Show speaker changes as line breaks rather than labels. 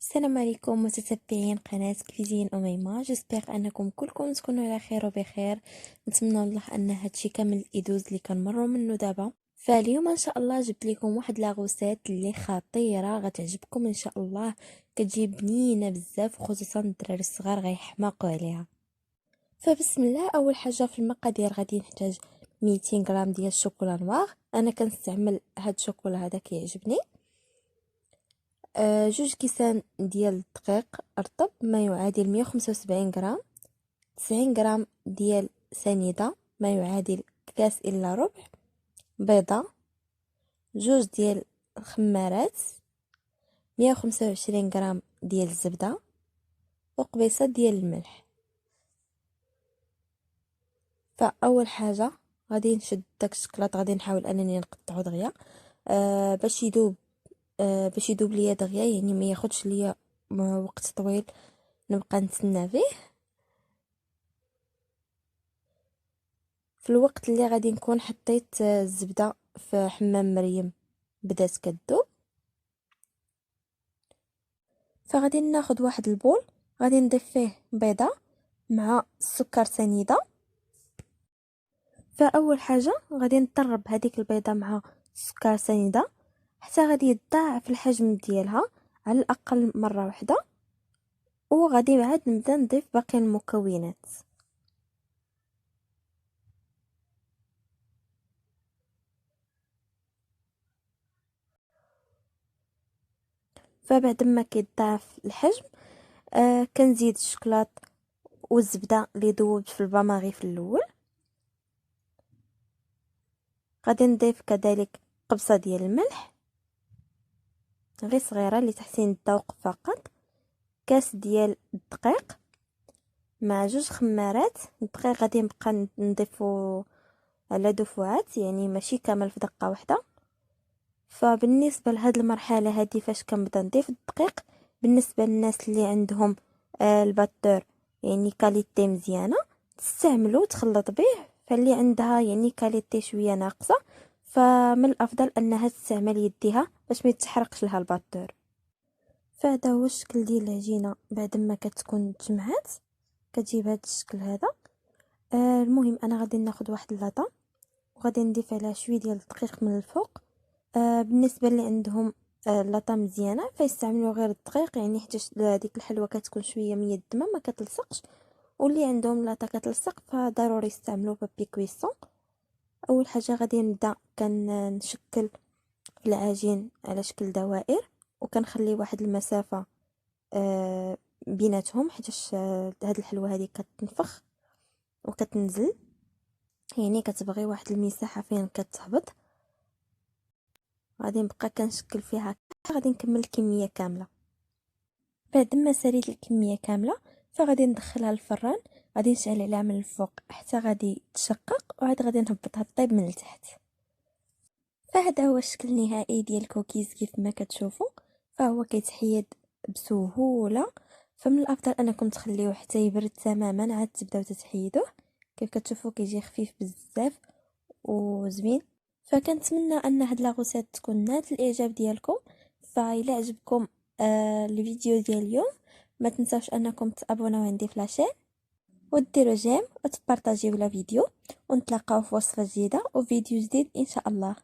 السلام عليكم متتبعين قناة كوزين أميمة. جسبيغ انكم كلكم تكونوا على خير وبخير. نتمنى الله ان هادشي كامل يدوز اللي كنمروا منه دابا. فاليوم ان شاء الله جبت لكم واحد لاغوسات اللي خطيره غتعجبكم ان شاء الله. كتجي بنينه بزاف وخصوصا الدراري الصغار غيحماقوا عليها. فبسم الله، اول حاجه في المقادير غادي نحتاج 200 غرام ديال الشوكولا نوار. انا كنستعمل هاد الشوكولا هذا كيعجبني. جوج كيسان ديال الدقيق رطب ما يعادل 175 غرام. 90 غرام ديال سنيدة ما يعادل كاس الا ربع. بيضة. جوج ديال الخمارات. 125 غرام ديال الزبدة. وقبيصة ديال الملح. فاول حاجه غادي نشد داك الشكلاط، غادي نحاول انني نقطعو دغيا باش يذوب. باش يذوب ليا دغيا، يعني ما ياخدش ليا وقت طويل نبقى نتسنى فيه. في الوقت اللي غادي نكون حطيت الزبده في حمام مريم بدات كذوب، فغادي ناخذ واحد البول، غادي نضيف فيه بيضه مع السكر سنيده. فاول حاجه غادي نطرب هذيك البيضه مع السكر سنيده حتى غادي يتضاعف الحجم ديالها على الاقل مره واحده، وغادي عاد نبدا نضيف باقي المكونات. فبعد ما كيتضاعف الحجم كنزيد الشكلاط والزبده اللي ذوبت في الباماغي في الاول. غادي نضيف كذلك قبصه ديال الملح غير صغيره لتحسين الذوق فقط. كاس ديال الدقيق مع جوج خمارات. الدقيق غادي نبقى نضيفو على دفعات، يعني ماشي كامل في دقه واحده. فبالنسبه لهاد المرحله هذه فاش كنبدا نضيف الدقيق، بالنسبه للناس اللي عندهم الباتور يعني كاليتي مزيانه تستعملو تخلط به. فاللي عندها يعني كاليتي شويه ناقصه، فمن الافضل انها تستعمل يديها باش ما يتحرقش لها الباتور. فهذا هو الشكل ديال العجينه بعد ما كتكون تجمعات، كتجيب هذا الشكل هذا. المهم انا غادي ناخذ واحد اللاطه وغادي نضيف عليها شويه ديال الدقيق من الفوق. بالنسبه اللي عندهم لاطه مزيانه فيستعملوا غير الدقيق، يعني حيت هذيك الحلوه كتكون شويه ميدمه ما كتلصقش. واللي عندهم لاطه كتلصق فضروري يستعملوا بابي كويسون. اول حاجه غادي نبدا كنشكل العجين على شكل دوائر، وكنخلي واحد المسافه بيناتهم حيت هاد الحلوه هذه كتنفخ وكتنزل، يعني كتبغي واحد المساحه فين كتهبط. غادي نبقى كنشكل فيها، غادي نكمل الكميه كامله. بعد ما ساليت الكميه كامله فغادي ندخلها للفران، غادي نشعل عليها من الفوق حتى غادي تشقق، وعاد غادي نهبطها طيب من التحت. فهذا هو الشكل النهائي ديال الكوكيز كيف ما كتشوفوا. فهو كيتحيد بسهوله، فمن الافضل انكم تخليوه حتى يبرد تماما عاد تبداو تتحيدوه. كيف كتشوفوا كيجي خفيف بزاف وزوين. فكنتمنى ان هاد لاغوسيت تكون نالت الاعجاب ديالكم. فإلا عجبكم الفيديو ديال اليوم ما تنساوش انكم تابوناو عندي في لاشين وديروا جيم وتبارطاجيو لا فيديو، ونتلاقاو في وصفه جديده وفيديو جديد ان شاء الله.